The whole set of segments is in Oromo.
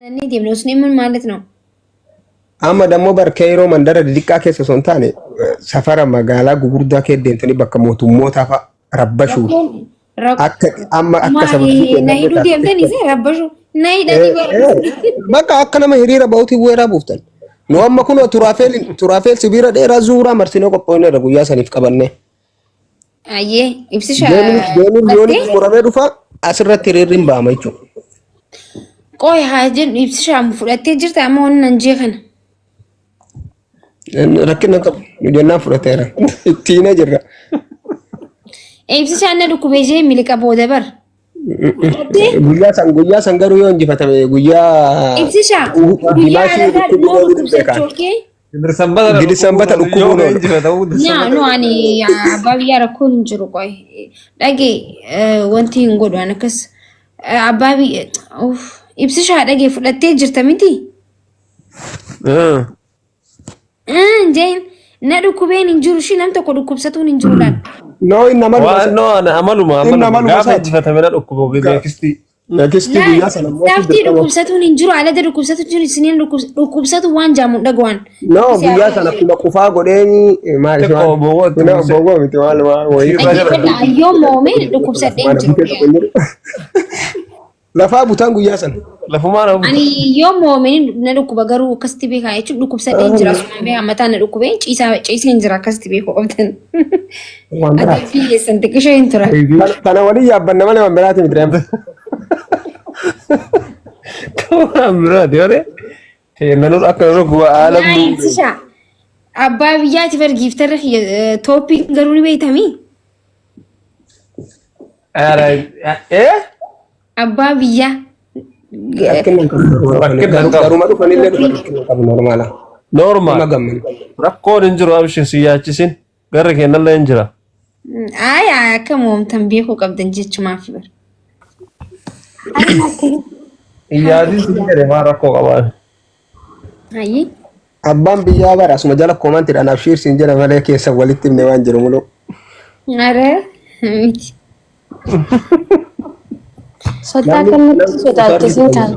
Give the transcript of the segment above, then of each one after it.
Inni deemnu sun immoo ማለት ነው amma dammoo barkeeroo mandara xixiqqaa keessa son taane safara magaalaa gugurdaa kee deemtanii bakka mootummootaa fa rabbashu akka amma akka sababni na hiduu deemtanii se rabbashu na hidhanii bakka akka nama hiriira ba'uutii weeraa buuftan nu amma kun turaafeel sibiira dheeraa zuuraa marsinoo qophoonneerra guyyaa saniif qabanne ayyee ibsisha deemuun yooni muramee dhufa asirratti hiriirri hin ba'ama jechuudha. Qoy haajin ibsisha fudhattee jirta amma wannan jee kana. Rakkina qabu jennaan fudhateera ittiin jirra. Ibsisha na dhukkubee miliqa booda bar. Guyyaa san garuu yoo injifatame guyyaa ibsisha guyyaa alataa dhummoo dhukkubsachooke. Gidi sanbata dhukkubuun oolu. No ani abbaa biyyaa rakkoon hin jiru qoy. Dhagee wanti hin godhan akkas abbaa biyya ibsisha dhagee fudhattee jirta miti. Jane na dhukkubeen hin jiru shi nam tokko dhukkubsatuun hin jiru laal. No inna amaluma gaafa injifatame na dhukkubo beekisti. Beekisti guyyaa sana Daftii dhukkubsatuun hin jiru alada dhukkubsatu jiru isiniin dhukkubsatu waan jaamuun dhagwaan. No guyyaa sana kuma qufaa godheeni maal boowwoo miti maal Ayyoo moomee dhukkubsadheen jiru. Lafaa butaan guyyaa sana. Lafumaan hafu. Ani yoo moomee na dhukkuba garuu akkasitti beekaa jechuun dhukkubsadheen jira sun beekaa mataa na dhukkubee ciiseen jira akkasitti beekuu qabdan. Ati biyyeessan xiqqishee hin tura. Kana waliin yaabbanna malee waan biraati miti deemte. Waan biraati waree. Naannoo akka yeroo guba haala Ibsisha abbaa biyyaatiif ergiiftarra tooppii garuu ni beektamii? Abbaa biyyaa. Garuma dhufanillee dhufan qabu normaala. Normaal. Rakkoon hin jiru abishir si yaachisin garri kennallee hin jira. Akka moomtan beekuu qabdan jechumaaf bar. Iyyaadii si jedhe maa rakkoo qabaa. Ayi. Abbaan biyyaa bara asuma jala koomantiidhaan abshiir siin jedha malee keessa walitti himne waan jiru mul'u. Are miti. Sodaa kanatti sodaachisin kan.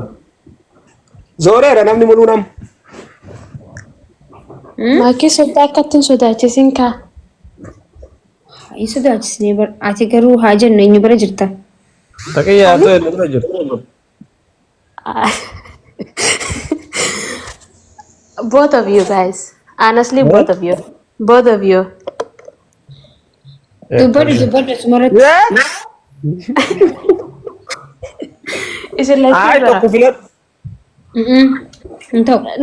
Zooreera namni mul'u nam. Maakii sodaa akkattiin sodaachisin kan. Haa sodaachisnee bar ati garuu haa jennu eenyu bira jirta. Taqiyyaa ta'e inni bira jirtu. Both of you guys. Honestly, both of you. Both of you. Dubbadhu sumarratti. Is it like Ay tokko filadhu.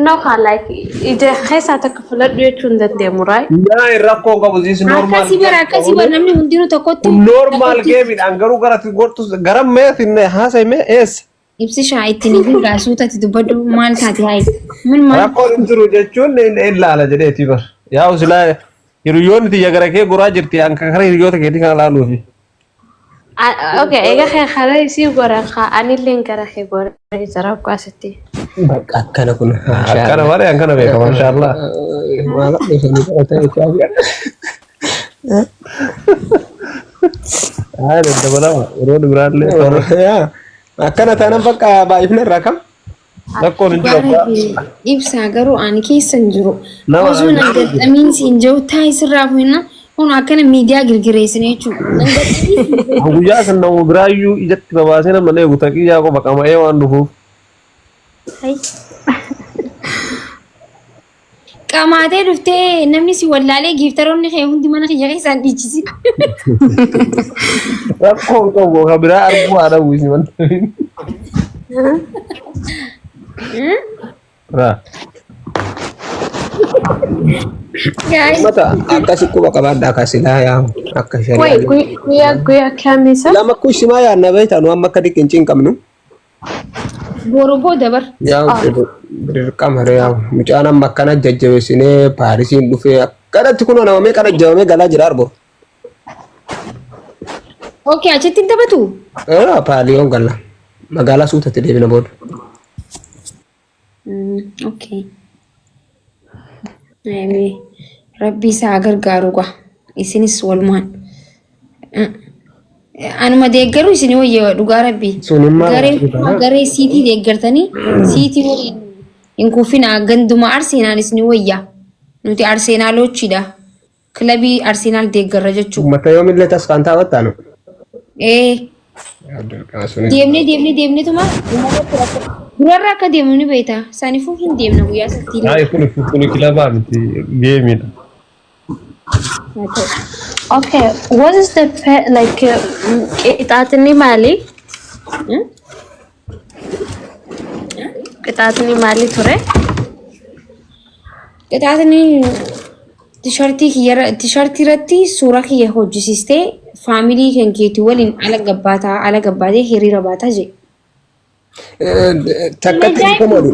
No, like ija keessa takka filadhu jechuun dandeemu, right? Yaa rakkoo qabu siis normaal. Akkasii bara namni hundinuu tokkotti. Normaal geemidhaan garuu garatti gortu garam meetinne haasa'ime eessa? Ibsisha ittiin eegaa suutatti dubbadhu maal taate haayite. Rakkoon hin jiru jechuun ilaala jedheeti bar. Yaa usilaa hiriyoonni tiyya gara kee guraa jirti anka kara hiriyoota keetii kana laaluufi. Okay, ega kee kara isii goran kaa anillee gara kee goran jira akkasitti. Bakka akkana kun. Akkana malee akkana beeka maashaallah. Waaqa dheesanii qabatee jechaa Haa daddabalama yeroo biraallee. Akkana taanaan bakka baay'ifna irraa kam? Rakkoon hin jiru. Ibsaa garuu ani keessa hin jiru. Osoo na gadhamiin siin jiru taa'isirraa fuunna kun akkana miidiyaa girgireessine jechuudha. Guyyaa san namu biraayyuu ijatti babaasee nama eegu taqiyyaa qofa qama'ee waan dhufuuf. Qamaatee dhuftee namni si wallaalee giiftaroonni kee hundi mana kiyya keessaan dhiichisi. Rakkoon qabu kan biraa arguu haa dhabu isi wanta. Mata akkasi quba qabaadhaa kasilaa yaa akka shari'aa. Guyyaa kamisa. Lama kushima yaa na beektaa amma akka dhiqinci hin qabnu. Boroboo dabar. Yaa dirqama yaa mucaan amma akkana jajjabeessinee Paarisiin dhufee akkanatti kun nama meeqa jajjabamee galaa jira arbo. Okay, achitti hin taphatu. Paaliyoon galla magaalaa suutatti deebina booda. Okay. Rabbi isaa gargaaru gaa isinis walumaan. Anuma deeggaru isin wayya dhugaa rabbii. Sunimmaa Garee siitii deeggartanii siitii waliin hin kuufina ganduma Arsenal isin wayya. Nuti Arsenaalochidha. Kilabii Arsenaal deeggarra jechuudha. uummata yoomillee taskaan taa'attaanu. Deemnee tuma durarra akka deemnu ni beekta. Saaniifuu hin deemna guyyaa sattii. Kun kilabaa miti geemidha. Okay, what is the like qixaatni maali? Qixaatni maali ture? Qixaatni tishartii irratti suuraa kiyya hojjisiistee faamilii kan keetii waliin ala gabbaatee hiriira baataa jee. Takkatti hiikamani.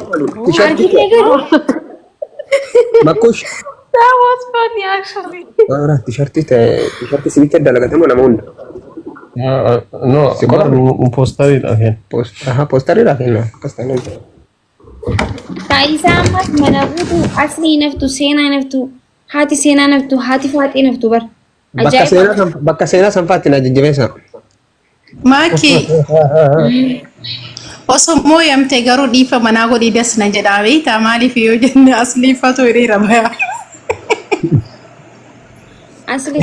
Makkush. That was funny actually. Tishartii sibicha dalagatamu nama hunda. No, postaridha kenna. Postaridha kenna. Kastaan Taayisaa ammas mana guutuu asli naftu seenaa naftu haati seenaa naftu haati faaxee naftu bar. bakka seenaa sanfaatti na jajjabeessa. Maaki. Osoo mooyamte garuu dhiifa manaa godhii dasna jedhamee taa maaliif yoo jenne asliifatu hiriira bayaa. Asli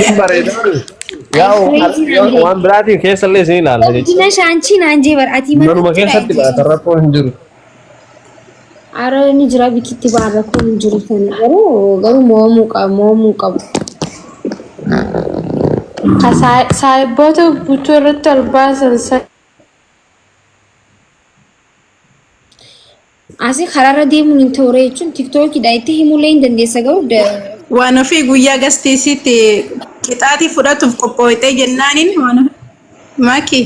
Waan biraatiin keessallee isin ilaalla jechuudha. Dina shaanchi naan jee bar ati Manuma keessatti baata rakkoon hin jiru. Ara ni jira bikitti baan rakkoon hin jiru sana garuu mo'amuu qabu. Saayiboota guutuu irratti ol baasan Asii karaarra deemuun hin toore jechuun tiktookiidha itti himullee hin dandeessa garuu Waan ofii guyyaa gasteessitti qixaatii fudhatuuf qophooytee jennaaniin waan maaki.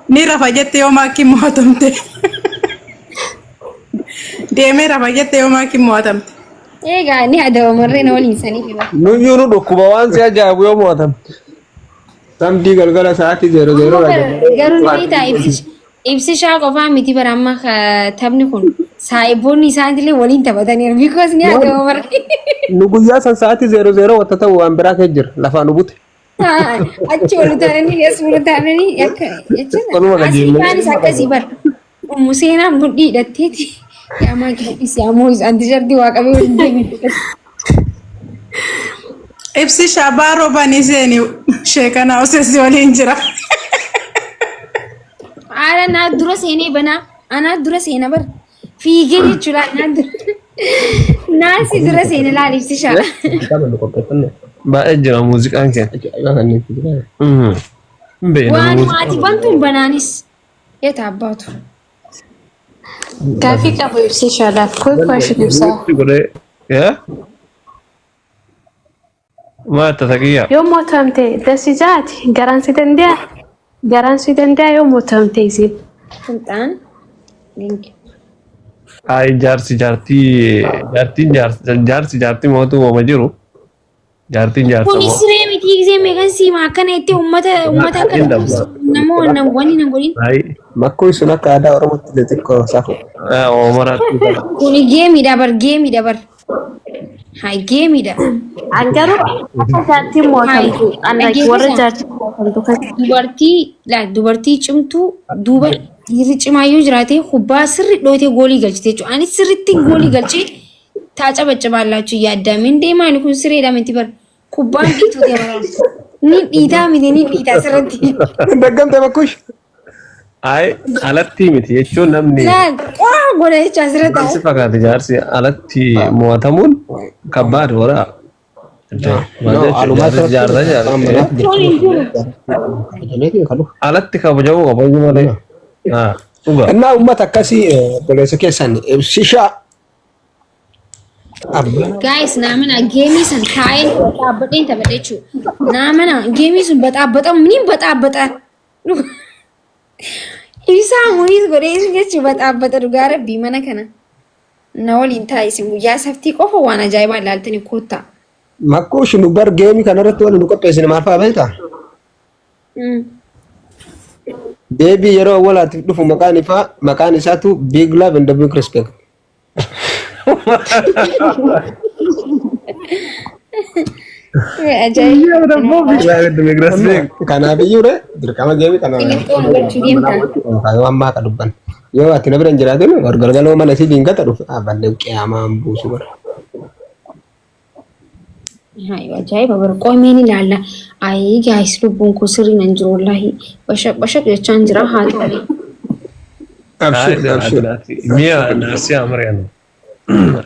Ni rafa jette yoo maaki mo'atamte. Deemee rafa jette yoo maaki mo'atamte. eegaa ni adaba marree na waliin sanii fi Nuyyuu nu dhukkuba waan si ajaa'ibu yoo mo'atamte. Samdii galgala sa'aatii 00 garuu ni ta'a ibsi shaa qofaa miti bara amma taphni kun saayiboonni isaanillee waliin taphataniiru because ni adaba marree. nu guyyaa san sa'aatii 00 wata ta'u waan biraa kee jira lafaa nu bute. Achi ol taananii as ol taananii akka jechuudha. Asii akkasii bara museenaan guddi hidhatteeti. Yaamaa keessi ammoo isaan tishartii waaqamee waliin deebiin. Ibsi shabaa roobanii seeni sheekana osessi waliin jira. Haala naa dura seenee banaa anaa dura seena bara fiigee jechuudha naa dura naasi dura seena laal ibsi shaa. Baay'ee jira muuziqaan keenya. Waan maati bantuun banaanis yeeta abbaatu. Gaaffii qabu ibsi shaadhaaf quick question ibsaa. Maata taqiyyaa. Yoo mootamte dasijaati garaan si danda'a yoo mootamte isin. Sultaan. Ay jaartii mootuu ooma jiru. Jaartiin jaarsa Kun siree miti gisee meeqan siimaa akkana itti uummata akka nama wannan wani na godhin. Makkuu sun akka aadaa Oromootti illee xiqqoo safu. Kun geemidha bar. Hai geemidha. Angaruu akka jaartii mootamtu warra jaartii mootamtu kan dubartii cimtuu duuba dhiirri cimaayyuu jiraate kubbaa sirri dhootee goolii galchite jechuudha. Anis sirriitti goolii galchee taaca baccabaallachuu yaaddamin deemaan kun sireedha miti bar kubbaan dhiituu deemaa ni dhiitaa miti ni dhiitaa sirriitti. Daggamte makkuush. Ay alatti miti jechuun namni. Waa godha jecha asirratti. Si fakkaate jaarsi alatti mo'atamuun kabbaad wara. Alatti kabajamuu qaba iyyuu malee. Innaa uummata akkasii boleessa keessan ibsishaa. Guys, namana geemii san taa'ee dhaabbadheen taphadhe jechuudha. Namana geemii sun baxaabaxamu ni baxaabaxa. Isaa munis godhee jechuun baxaabaxa dhugaa rabbii mana kana. Na waliin taa'isi guyyaa saftii qofa waan ajaa'ibaa ilaaltanii koottaa. Makkuush nu bar geemii kanarratti waliin nu qopheessine maal fa'aa beektaa? Deebii yeroo awwaalaatiif dhufu maqaan isaatu big love and big respect. Ajaa'ib. Kanaaf iyyuu dirqama geemi kanaaf ammaa ka dubban. Yoo ati na bira hin jiraatin galgaloo mana si diingata dhufe abanne qiyaamaan buusu bara. Ajaa'iba bara qoomeen ilaalla. Ayii gaayis lubbuun koo sirrii nan jiru wallaahi. Bashaq jechaan jira haa ta'u. Abshir. Mi'a naasiyaa Mariyaanu.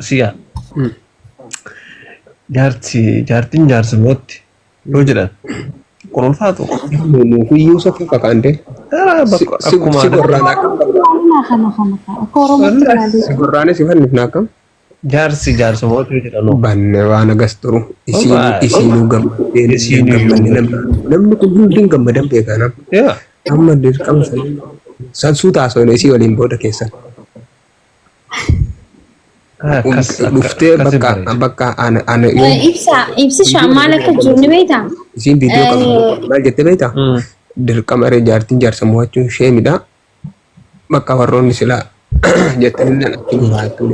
Siyaa. Jaartiin jaarsa mootti yoo jedhan kun ulfaatu. Nuufiyyuu saffii fakkaante. Si gorraanis ifan ifna akkam. Jaarsa mootti yoo jedhan. Banne waan agas turu. Isiinuu gammadee namni kun hundin gammadan beekaa nam. Amma dirqama sansuu taasoo isii waliin booda keessan. Dhuftee bakka ana ibsi shaammaan akka jiru ni beektaa? Isiin viidiyoo qabu maal jettee beektaa? Dirqama jaartiin jaarsa mo'achuun sheemidha. Bakka warroonni silaa jettanii achi gurraattuu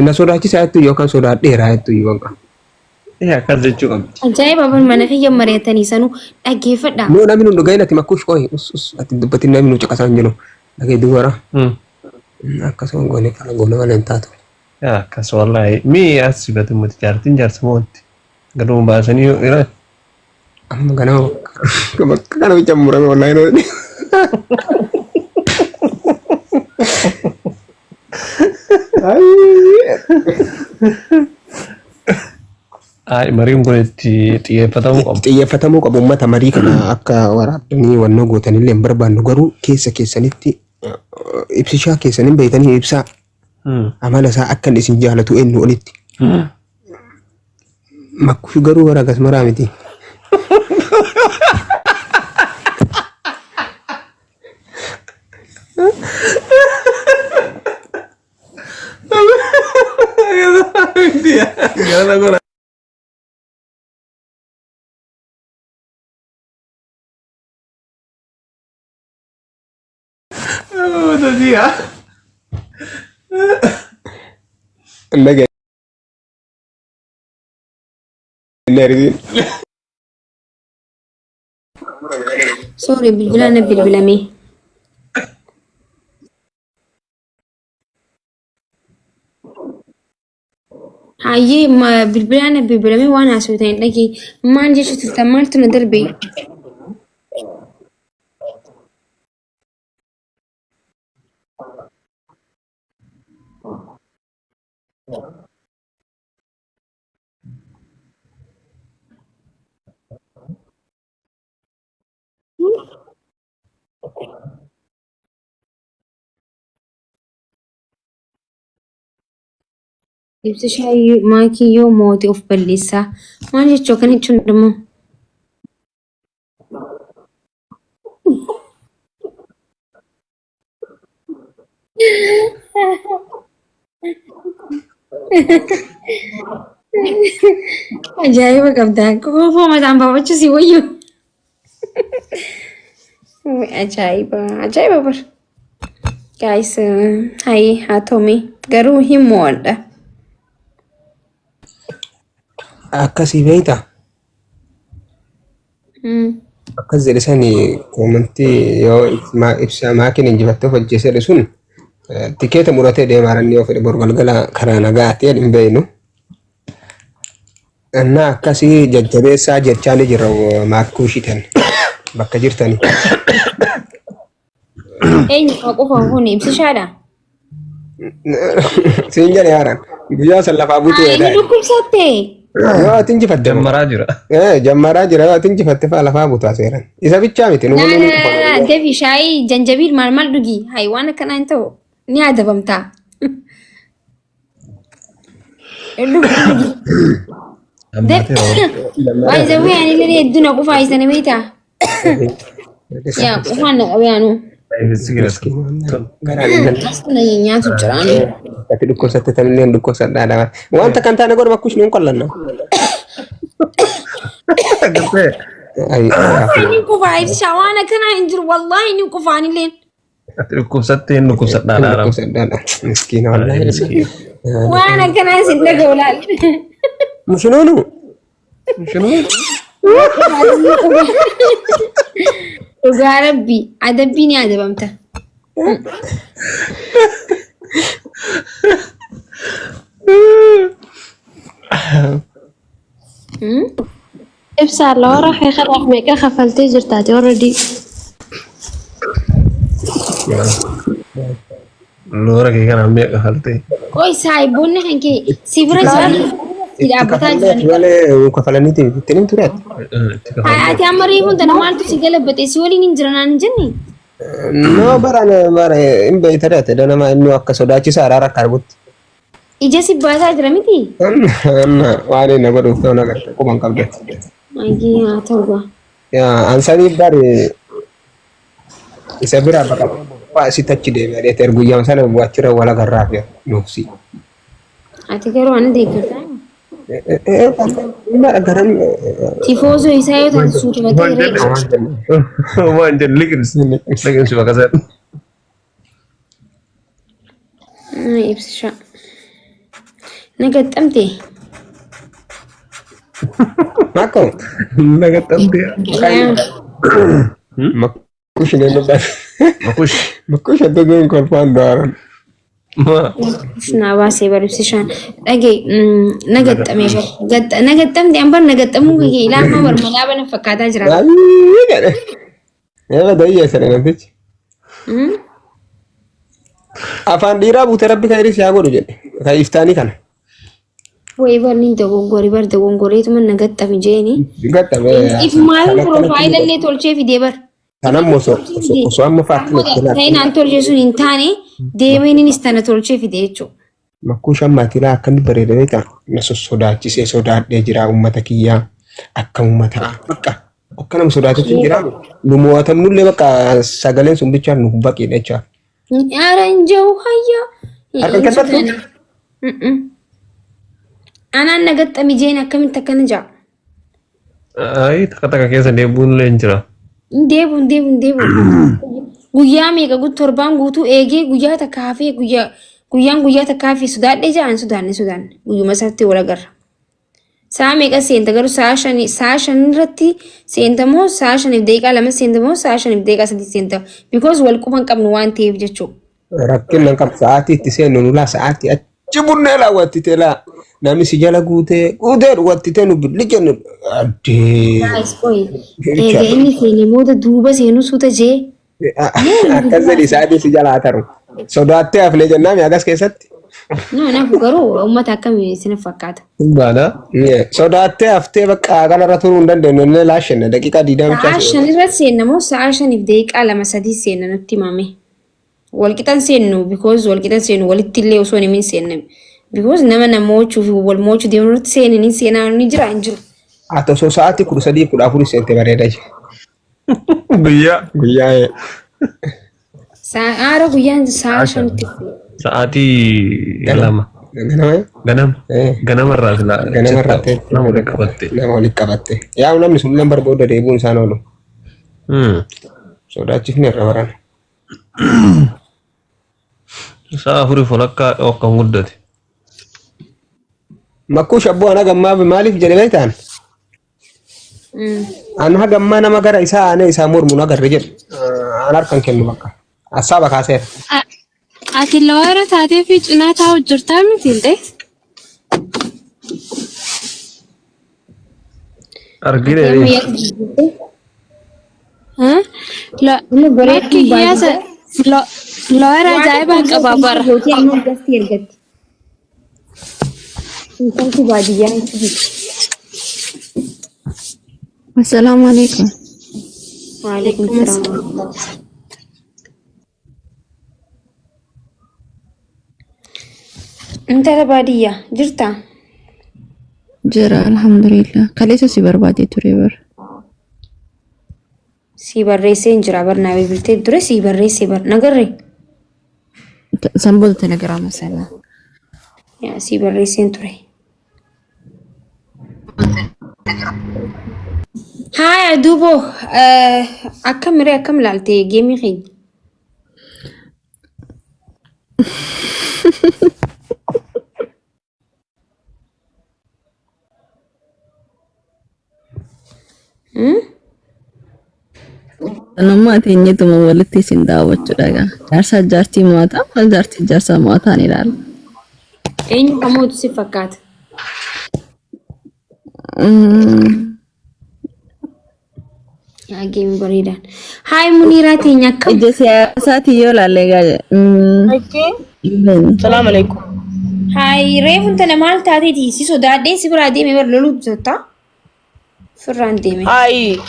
na sodaachisaa jettu yookaan sodaadheeraa jettu yoo qabu. Akkas jechuu qabdi. Ajaa'iba mana kiyya mari'atanii sanuu dhaggeeffadha. Noo namni nu dhagahin ati makkuuf qooyi ati dubbatiin namni nu caqasaa hin jiru dhagee dubara. Akkasuma goone kana goone wala hin taatu. Akkas wallahi mi as sibatu muti jaartiin jaarsa mootti gaduu baasanii irra. Amma ganaa kana bicha murame wallahi no. Ay mariin kun itti xiyyeeffatamuu qabu. Xiyyeeffatamuu qabu uummata marii kana akka waraabdanii wannoo gootanillee hin barbaannu garuu keessa keessanitti ibsishaa keessaniin beeytanii ibsaa amala isaa akka isin jaalatu eenyu olitti. Makkuuf garuu warra akkas maraa miti. Lagi Sorry, bilbilaan bilbilame. Hayyee bilbilaan bilbilame waan haasawatan dhagee maal jechuudha maaltu na darbe. Ibsa shaayii maakii yoo mootii of balleessaa maal jechuu kan jechuun immoo. Ajaa'iba qabdaa kofoo mataan baafachuu si wayyu. Ajaa'iba bar. Guys, hayi haa ta'u garuu hin mo'adha. Akkasii beeyta. Akkas jedhe sani koomantii yoo ibsa maakiin injifattee hojjesedhe sun tikeeta muratee deemaaran yoo fedhe borgalgala karaa nagaa ta'e hin beeynu. Innaa akkasii jajjabeessaa jechaa ni jira maakkuu shitan bakka jirtanii. Eenyu qofaan kun ibsishaadha? Siin jedhe haaraan guyyaa san lafaa buutuu Inni dhukkubsattee? Yoo ati injifatte Jammaraa jira. jammaraa jira yoo ati injifatte faa lafaa buutaa seeran. Isa bichaa miti nu Devi shaayii janjabiil maal dhugi hayi waan akkanaa hin ta'u ni adabamtaa. Waan zawwee ani illee hedduu na qufaa isanii beektaa? Yaa qufaan na qabeeyanu. Asna nyaatu jiraanu. Ati dhukkubsatte tanillee dhukkubsadhaadha. Wanta kan taane godha bakkush nuun qallanna. Inni qufaa ibsa waan akkanaa hin jiru wallahi inni qufaan illee. Ati dhukkubsattee inni dhukkubsadhaadha. Dhukkubsadhaadha. Miskiina wallahi. Waan akkanaa isin dhaga'u laal. شنو شنو؟ dhugaa rabbii adabbii ni adabamta. ibsa loo raxay kharax meeqa khafaltay jirtaati already Loora kee kana meeqa kafaltee? Qoy saahiboonni kan kee si bira jiranii itti dhaabbataa jiranii. malee kafalaniiti ittiin ture. Ati amma reefuun tana maaltu si galabbate si waliin hin jiranaan hin jenne? No bara hin beeytadha dana ma inni akka sodaachisaa araara akka argutti. Ija si baasaa jira miti? Waan inni godhuuf ta'u nagar quban qabde. Ayyii haa ta'uudha. Ansanii bari isa bira baqa waa si tachi deebi'ee erguyyaan sana bu'achira wala garraaf nuufsi. Ati garuu ani deeggartaa? Garan Tifoozoo isaa yoo ta'an suutumatee reedha. Waan jennu liqimsi bakka sana. Ibsishaa. Nagaxxamte? Mako Nagaxxamte. Makush ne nabas. Makush adda goon kolfaan daaran. Naa baasee barumsishaan dhagee nagaxxamte ambar nagaxxamuu kee ilaamaa barmalaa bana fakkaataa jira. Eva dayya sana namtichi. Afaan dhiiraa buute rabbi kan iris yaa godhu jedhe kan iftaanii kana. Wayii barni dogongoreetuma nagaxxami jeeni. Gaxxame. If maaliin piroofaayila illee tolchee fidee bar. Kanam osoo amma faatti ta'in an tolchee sun hin taane deemeenis tana tolchee fidee jechuudha. Makkuu shammaatilaa akkanni bareedamee ta'a na sodaachisee sodaadhee jira uummata kiyyaa akka uummata bakka akka nama sodaachisu jira nu mo'atamnullee bakka sagaleen sun bichaan nu baqeedha jecha. Aranjau hayya. Harka kennatu. Anaan nagaxxami jeen akkamitti akkana jaa? Ayi takka keessa deebuun illee hin jira. Deebuun. Guyyaa meeqa torbaan guutuu eegee guyyaa takka hafee guyyaa takka hafee sodaadhee jaan sodaanne guyyuma isaatti wal agarra. Sa'a meeqa seenta garuu sa'a shan irratti seenta moo sa'a shaniif daqiiqaa lama seenta moo sa'a shaniif daqiiqaa sadii seenta because wal quban qabnu waan ta'eef jechuudha. Rakkinnan qab sa'aatii itti seennu nulaa sa'aatii achi bunnee laawwattitee laa namni si jala guutee dhuwattitee nu billiqennu addee. Egaa inni seene mooda duuba seenu suuta jee. Akkas jedhi sa'aatii si jalaa taru. Sodaattee haflee jennaan agas keessatti. Nafu garuu uummata akkamii isin fakkaata. Baadha. Sodaattee haftee bakka kanarra turuu hin dandeenyu illee laashenna daqiiqaa 20 Sa'a shan irratti seenna moo sa'a shaniif daqiiqaa lama sadii seenna nutti himame. Walqixan seennu because walqixan seennu walitti illee osoo hin seenne. Because nama mo'achuu fi wal mo'achuu deemnu irratti seenanii seenaa ni jira hin jiru. Haa ta'u sa'aatii 13-14 seente bareeda jira. Guyyaa. Sa'a guyyaan sa'a shanitti. Sa'aatii lama. Ganamarraa nama walitti qabatte. Yaa namni sun lambar booda deebiin isaan oolu. Sodaachifni irra baran. Sa'a afurii folakkaa akka guddate. Makkuu shabboo ana gammaa maaliif jedhe beektaan? Ana gammaa nama gara isaa aanee isaa mormuun agarre jedhu. An harkan kennu bakka. Assaaba kaaseera. ati loora taatee fi cinaa taa'u jirtaa miti illee Argine. bakki hiyyaasa loora ajaa'ibaa qaba bara. Assalamu alaikum. Waalaikum salaam. Intala baadiyyaa jirtaa? Jira alhamdulillah. Kaleessa si barbaadee ture bara. Si barreessee hin jira barnaa bilbiltee dure si barreessee nagarree? Sanboota telegiraama sana. Yaa si barreesseen ture. Haaya duuboo akkam laaltee geemii keenya? Amma teenyetuma walitti isin daawwachuudha. Jaarsa jaartii mo'ata, jaartii jaarsa mo'ata ni ilaala. Eenyu kamootu si fakkaata? Geemi bareedaan. Haay Muniiraa teenya akkam? Ija siyaasaati yoo ilaalle egaa. Salaamu alaikum. Haay reefuun tana maal taateeti? Si sodaadhee si biraa deemee bar loluu sotta? Firraan deeme. Hayi.